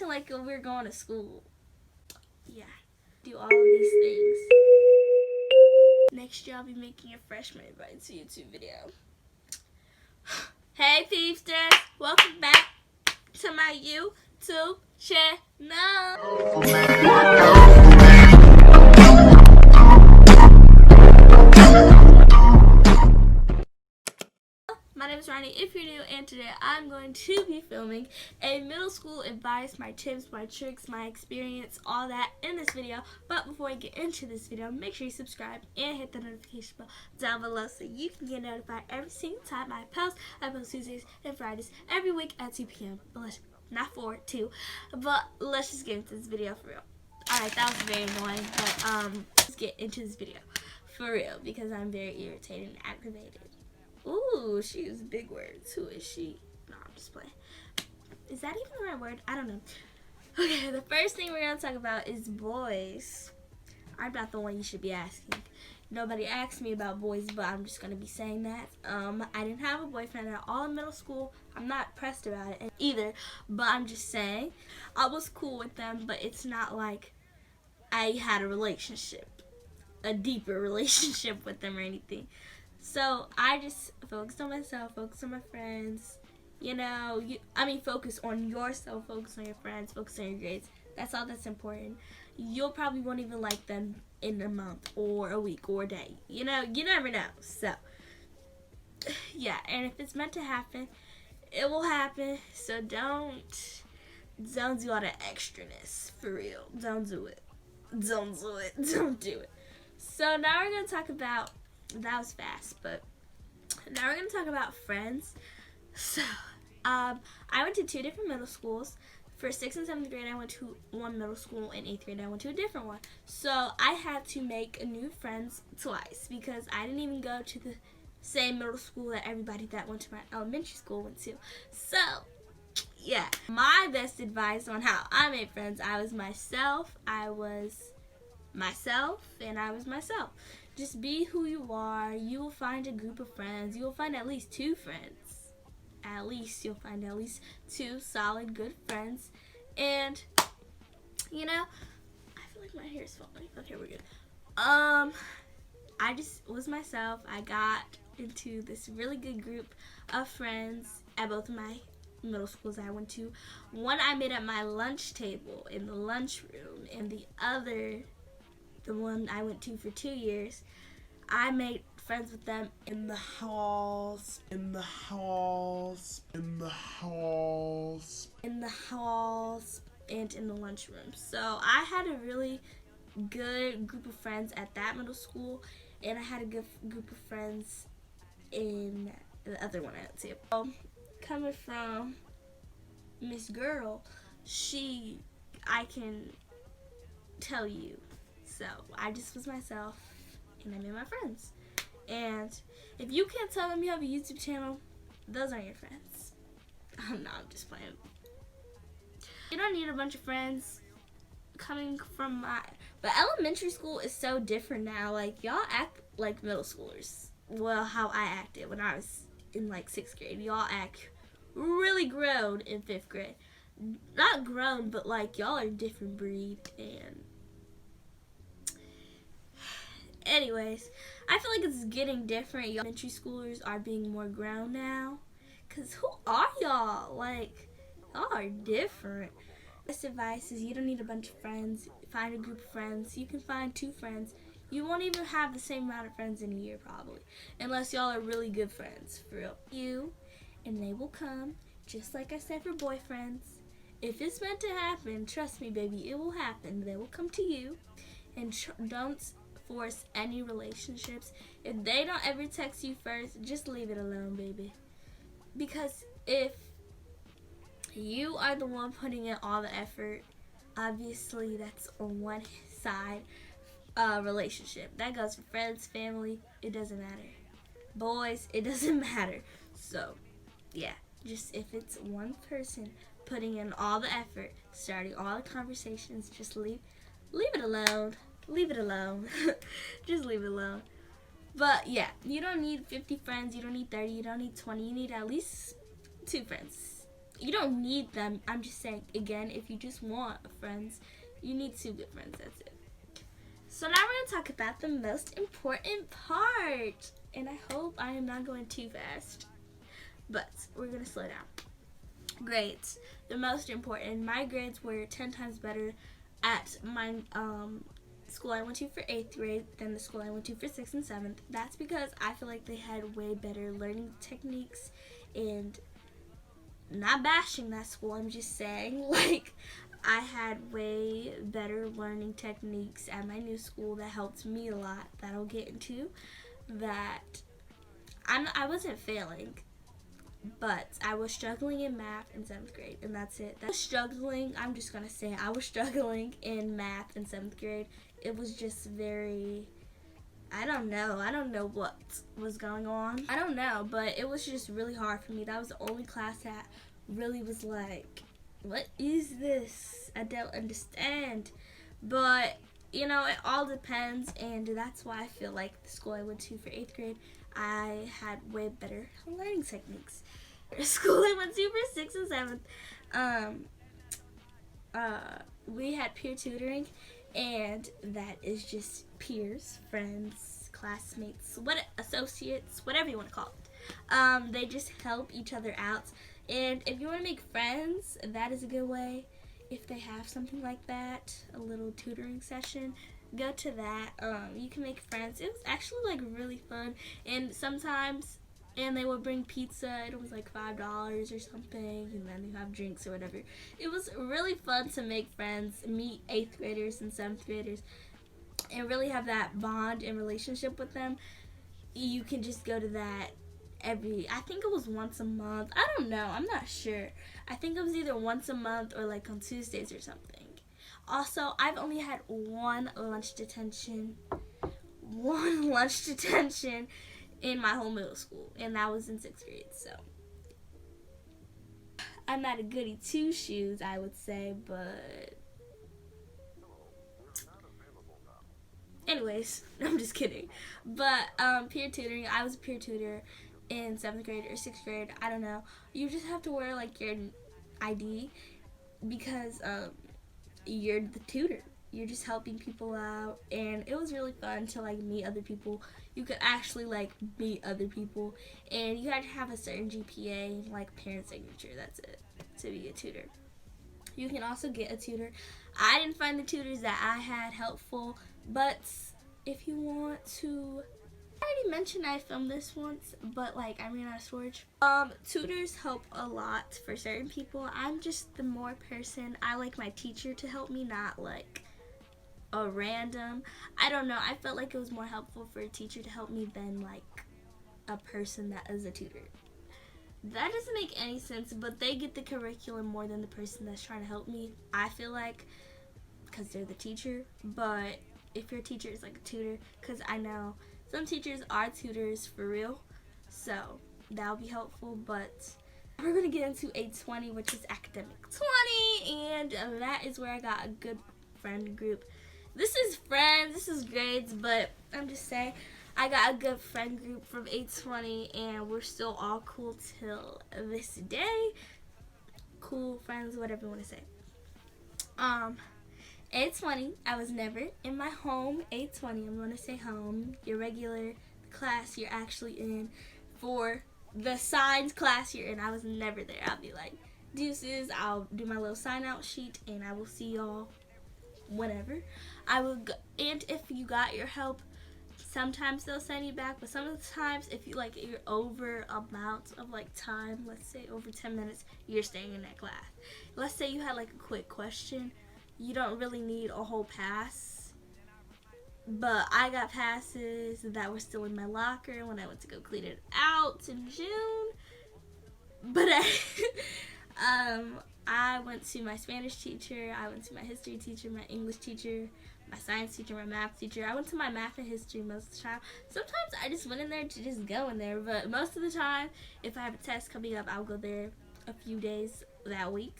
acting like we're going to school. Yeah, do all of these things. Next year I'll be making a freshman advice YouTube video. Hey peepsters, welcome back to my YouTube channel. My name is Ronni, if you're new, and today I'm going to be filming a middle school advice, my tips, my tricks, my experience, all that in this video. But before I get into this video, make sure you subscribe and hit the notification bell down below so you can get notified every single time I post. I post Tuesdays and Fridays every week at 2 p.m. Not 4, 2. But let's just get into this video for real. Alright, that was very annoying, but let's get into this video for real because I'm very irritated and aggravated. Ooh, she used big words. Who is she? No, I'm just playing. Is that even the right word? I don't know. Okay, the first thing we're going to talk about is boys. I'm not the one you should be asking. Nobody asked me about boys, but I'm just going to be saying that. I didn't have a boyfriend at all in middle school. I'm not pressed about it either, but I'm just saying I was cool with them, but it's not like I had a relationship, a deeper relationship with them or anything. So I just focused on myself, focused on my friends, focus on yourself, focus on your friends, focus on your grades. That's all that's important. You'll probably won't even like them in a month or a week or a day. You never know. So, yeah, and if it's meant to happen, it will happen. So don't do all the extraness, for real. Don't do it. Don't do it. Don't do it. So now we're going to talk about, that was fast, but now we're going to talk about friends. So, I went to 2 different middle schools. For 6th and 7th grade, I went to one middle school, and 8th grade, I went to a different one. So, I had to make new friends twice because I didn't even go to the same middle school that everybody that went to my elementary school went to. So, yeah. My best advice on how I made friends, I was myself, and I was myself. Just be who you are. You will find a group of friends. You will find at least 2 friends. At least you'll find at least 2 solid, good friends. And, I feel like my hair is falling. Okay, we're good. I just was myself. I got into this really good group of friends at both of my middle schools I went to. One I made at my lunch table in the lunchroom, and the one I went to for 2 years, I made friends with them in the halls, and in the lunchroom. So I had a really good group of friends at that middle school, and I had a good group of friends in the other one I went to. Coming from Miss Girl, I can tell you. So I just was myself, and I made my friends. And if you can't tell them you have a YouTube channel, those aren't your friends. No, I'm just playing. You don't need a bunch of friends coming from but elementary school is so different now. Like, y'all act like middle schoolers. Well, how I acted when I was in, 6th grade. Y'all act really grown in 5th grade. Not grown, but, y'all are a different breed, and anyways, I feel like it's getting different. Y'all elementary schoolers are being more grown now. Because who are y'all? Y'all are different. Best advice is you don't need a bunch of friends. Find a group of friends. You can find 2 friends. You won't even have the same amount of friends in a year, probably. Unless y'all are really good friends, for real. And they will come, just like I said for boyfriends. If it's meant to happen, trust me, baby, it will happen. They will come to you. And don't force any relationships. If they don't ever text you first, just leave it alone, baby. Because if you are the one putting in all the effort, obviously that's on one side relationship. That goes for friends, family, it doesn't matter. Boys, it doesn't matter. So, yeah, just if it's one person putting in all the effort, starting all the conversations, just leave it alone. Leave it alone. Just leave it alone. But yeah, you don't need 50 friends. You don't need 30. You don't need 20. You need at least 2 friends. you don't need them. I'm just saying, again, if you just want friends, you need 2 good friends. That's it. So now we're going to talk about the most important part. And I hope I am not going too fast. But we're going to slow down. Grades. The most important. My grades were 10 times better at my school I went to for 8th grade than the school I went to for 6th and 7th. That's because I feel like they had way better learning techniques, and not bashing that school, I'm just saying, like, I had way better learning techniques at my new school that helped me a lot, that I'll get into, that I wasn't failing, but I was struggling in math in 7th grade, and that's it. I was struggling, I'm just going to say I was struggling in math in 7th grade. It was just very, I don't know what was going on. I don't know, but it was just really hard for me. That was the only class that really was like, what is this? I don't understand. But, you know, it all depends, and that's why I feel like the school I went to for 8th grade, I had way better learning techniques. The school I went to for 6th and 7th, we had peer tutoring, and that is just peers, friends, classmates, associates, whatever you want to call it. They just help each other out. And if you want to make friends, that is a good way. If they have something like that, a little tutoring session, go to that. You can make friends. It was actually like really fun. And sometimes, and they would bring pizza. It was like $5 or something, and then you have drinks or whatever. It was really fun to make friends, meet 8th graders and 7th graders, and really have that bond and relationship with them. You can just go to that I think it was once a month. I don't know. I'm not sure. I think it was either once a month or like on Tuesdays or something. Also, I've only had one lunch detention in my whole middle school, and that was in 6th grade. So I'm not a goody two shoes, I would say, but anyways, I'm just kidding. But peer tutoring, I was a peer tutor in 7th grade or 6th grade, I don't know. You just have to wear like your ID because you're the tutor. You're just helping people out, and it was really fun to like meet other people. You could actually like meet other people, and you had to have a certain GPA and like parent signature. That's it to be a tutor. You can also get a tutor. I didn't find the tutors that I had helpful, but if you want to, I already mentioned I filmed this once, but like I ran out of storage. Tutors help a lot for certain people. I'm just the more person. I like my teacher to help me, not like a random. I don't know. I felt like it was more helpful for a teacher to help me than like a person that is a tutor. That doesn't make any sense, but they get the curriculum more than the person that's trying to help me, I feel like, because they're the teacher. But if your teacher is like a tutor, because I know some teachers are tutors for real, so that'll be helpful. But we're going to get into 820, which is academic 20, and that is where I got a good friend group. This is friends, this is grades, but I'm just saying, I got a good friend group from 820, and we're still all cool till this day. Cool friends, whatever you want to say. 820, I was never in my home. 820, I'm going to say home, your regular class you're actually in. For the signs class you're in, I was never there. I'll be like, deuces, I'll do my little sign out sheet, and I will see y'all whenever. I will go, and if you got your help, sometimes they'll send you back, but some of the times if you like you're over amount of like time, let's say over 10 minutes, you're staying in that class. Let's say you had like a quick question, you don't really need a whole pass, but I got passes that were still in my locker when I went to go clean it out in June. But I went to my Spanish teacher, I went to my history teacher, my English teacher, my science teacher, my math teacher. I went to my math and history most of the time. Sometimes I just went in there to just go in there, but most of the time, if I have a test coming up, I'll go there a few days that week,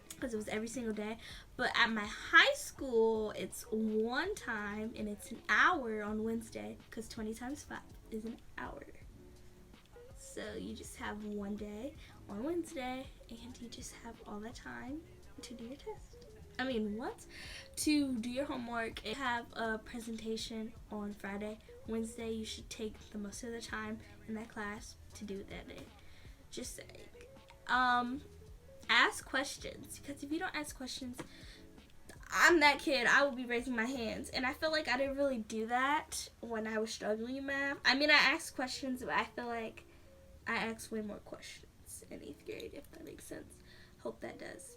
because it was every single day. But at my high school, it's one time, and it's an hour on Wednesday, because 20 times 5 is an hour. So you just have one day on Wednesday, and you just have all that time to do your test. To do your homework and have a presentation on Friday. Wednesday, you should take the most of the time in that class to do it that day. Just saying. Ask questions, because if you don't ask questions, I'm that kid. I will be raising my hands, and I feel like I didn't really do that when I was struggling in math. I asked questions, but I feel like I asked way more questions in 8th grade, if that makes sense. Hope that does.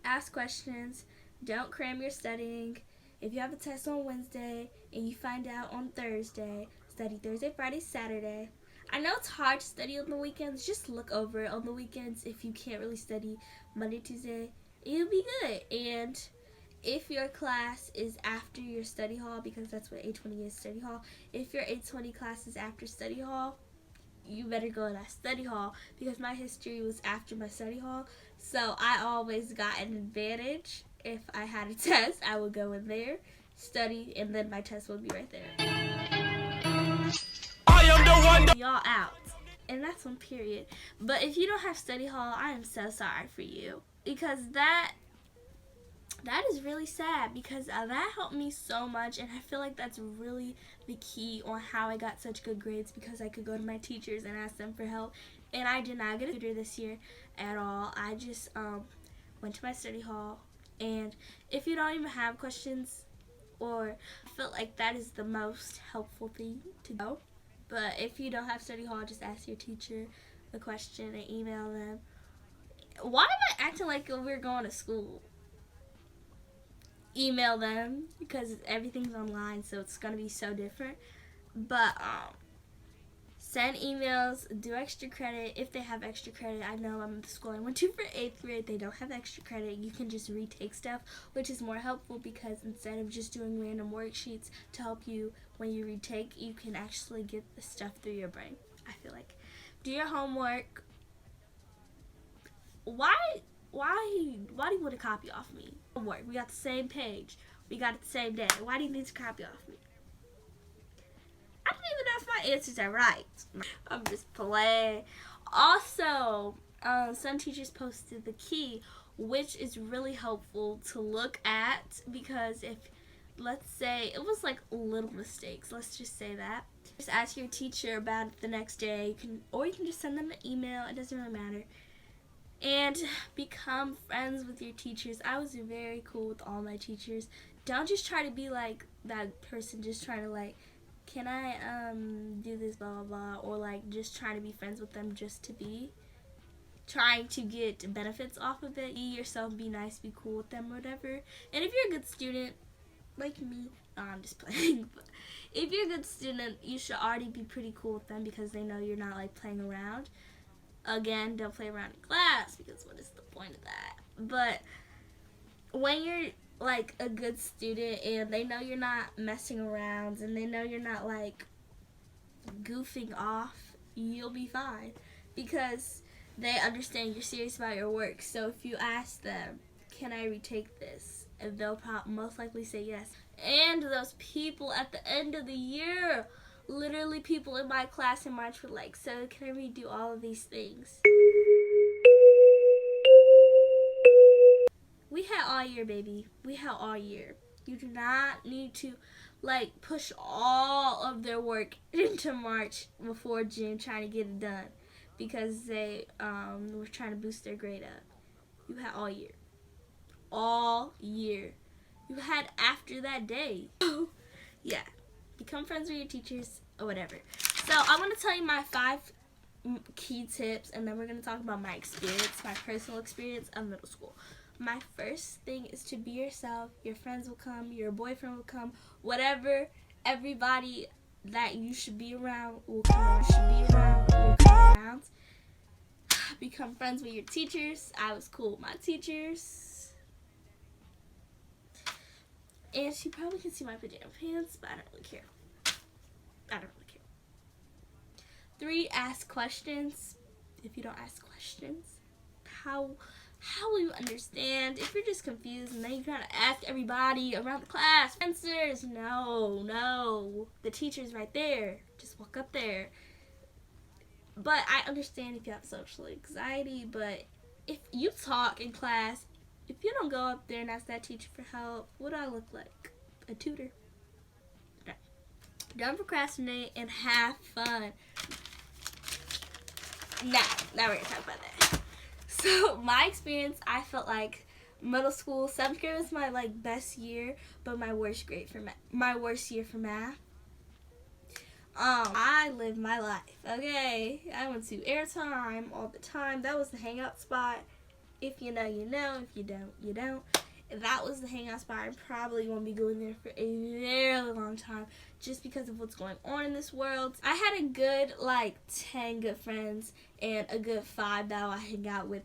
Ask questions. Don't cram your studying. If you have a test on Wednesday and you find out on Thursday, study Thursday, Friday, Saturday. I know it's hard to study on the weekends. Just look over it on the weekends. If you can't really study Monday, Tuesday, it'll be good. And if your class is after your study hall, because that's what 820 is, study hall. If your 820 class is after study hall, you better go to that study hall, because my history was after my study hall. So I always got an advantage. If I had a test, I would go in there, study, and then my test would be right there. I am the one. Y'all out. And that's one period. But if you don't have study hall, I am so sorry for you. Because that is really sad, because that helped me so much, and I feel like that's really the key on how I got such good grades, because I could go to my teachers and ask them for help. And I did not get a tutor this year at all. I just went to my study hall, and if you don't even have questions, or I feel like that is the most helpful thing to go. But if you don't have study hall, just ask your teacher the question and email them. Why am I acting like we're going to school? Email them, because everything's online, so it's gonna be so different. But send emails, do extra credit if they have extra credit. I know the school I went to for 8th grade, they don't have extra credit. You can just retake stuff, which is more helpful, because instead of just doing random worksheets to help you when you retake, you can actually get the stuff through your brain. I feel like do your homework. Why do you want to copy off me? Homework. We got the same page. We got it the same day. Why do you need to copy off me? I don't even know if my answers are right. I'm just playing. Also, some teachers posted the key, which is really helpful to look at, because if, let's say, it was like little mistakes. Let's just say that. Just ask your teacher about it the next day. Or you can just send them an email. It doesn't really matter. And become friends with your teachers. I was very cool with all my teachers. Don't just try to be like that person just trying to like, can I do this, blah, blah, blah, or like just trying to be friends with them just to be. Trying to get benefits off of it. Be yourself, be nice, be cool with them, or whatever. And if you're a good student, like me, no, I'm just playing, but if you're a good student, you should already be pretty cool with them, because they know you're not like playing around. Again, don't play around in class, because what is the point of that? But when you're like a good student and they know you're not messing around and they know you're not like goofing off, you'll be fine, because they understand you're serious about your work. So if you ask them, can I retake this? And they'll most likely say yes. And those people at the end of the year, literally people in my class in March were like, so can I redo all of these things? We had all year, baby. We had all year. You do not need to like push all of their work into March before June trying to get it done, because they were trying to boost their grade up. You had all year. All year. You had after that day. Yeah. Become friends with your teachers or whatever. So I'm going to tell you my 5 key tips, and then we're going to talk about my experience, my personal experience of middle school. My first thing is to be yourself. Your friends will come. Your boyfriend will come. Whatever, everybody that you should be around will come. You should be around will come around. Become friends with your teachers. I was cool with my teachers. And she probably can see my pajama pants, but I don't really care. I don't really care. 3, ask questions. If you don't ask questions, how will you understand? If you're just confused and then you're trying to ask everybody around the class answers, no. The teacher's right there. Just walk up there. But I understand if you have social anxiety, but if you talk in class, if you don't go up there and ask that teacher for help, what do I look like? A tutor. Don't procrastinate and have fun. Now we're gonna talk about that. So my experience, I felt like middle school, 7th grade was my like best year, but my worst year for math. I lived my life. Okay, I went to airtime all the time. That was the hangout spot. If you know, you know. If you don't, you don't. That was the hangout spot. I probably won't be going there for a very long time just because of what's going on in this world. I had a good, 10 good friends and a good 5 that I hang out with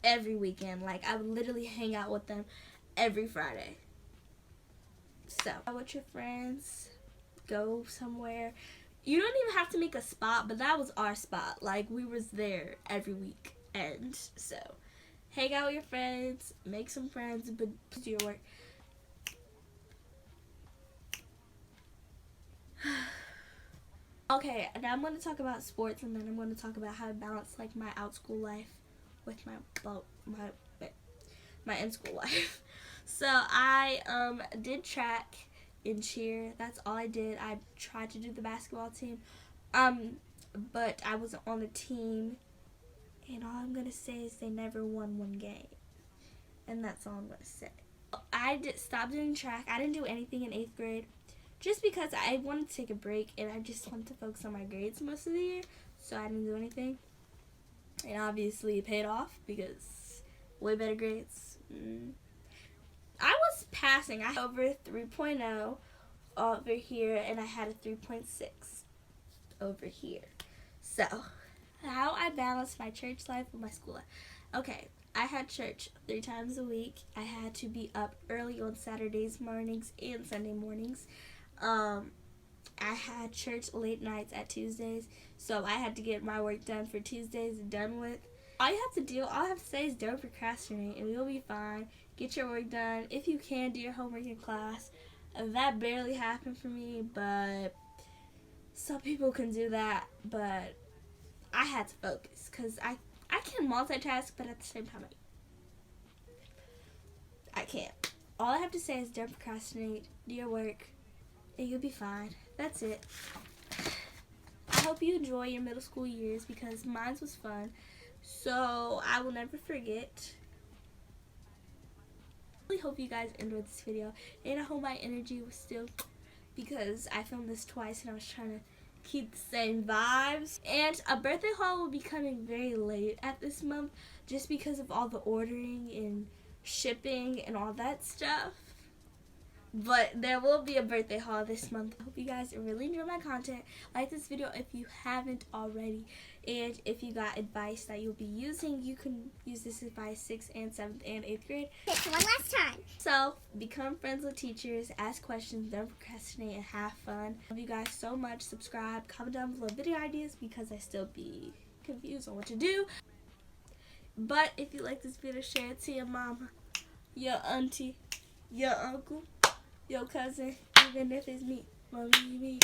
every weekend. Like, I would literally hang out with them every Friday. So, with your friends, go somewhere. You don't even have to make a spot, but that was our spot. Like, we was there every week. And so, hang out with your friends, make some friends, but do your work. Okay, now I'm going to talk about sports, and then I'm going to talk about how to balance like my out school life with my in school life. So I did track and cheer. That's all I did. I tried to do the basketball team, but I wasn't on the team. And all I'm going to say is they never won one game. And that's all I'm going to say. I stopped doing track. I didn't do anything in 8th grade. Just because I wanted to take a break. And I just wanted to focus on my grades most of the year. So I didn't do anything. And obviously it paid off. Because way better grades. I was passing. I had over 3.0 over here. And I had a 3.6 over here. So how I balance my church life with my school life. Okay, I had church 3 times a week. I had to be up early on Saturdays mornings and Sunday mornings. I had church late nights at Tuesdays, so I had to get my work done for Tuesdays done with. All I have to say is don't procrastinate and you'll be fine. Get your work done. If you can, do your homework in class. That barely happened for me, but some people can do that, but I had to focus because I can multitask, but at the same time, I can't. All I have to say is don't procrastinate, do your work, and you'll be fine. That's it. I hope you enjoy your middle school years because mine was fun, so I will never forget. I really hope you guys enjoyed this video, and I hope my energy was still, because I filmed this twice and I was trying to keep the same vibes. And a birthday haul will be coming very late at this month just because of all the ordering and shipping and all that stuff. But there will be a birthday haul this month. I hope you guys really enjoy my content. Like this video if you haven't already. And if you got advice that you'll be using, you can use this advice 6th and 7th and 8th grade. One last time. So, become friends with teachers, ask questions, don't procrastinate, and have fun. Love you guys so much. Subscribe, comment down below video ideas because I still be confused on what to do. But if you like this video, share it to your mama, your auntie, your uncle, your cousin, even if it's me. Me.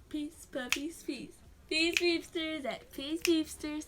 Peace, puppies, peace. Peace, peepsters, at peace, peepsters.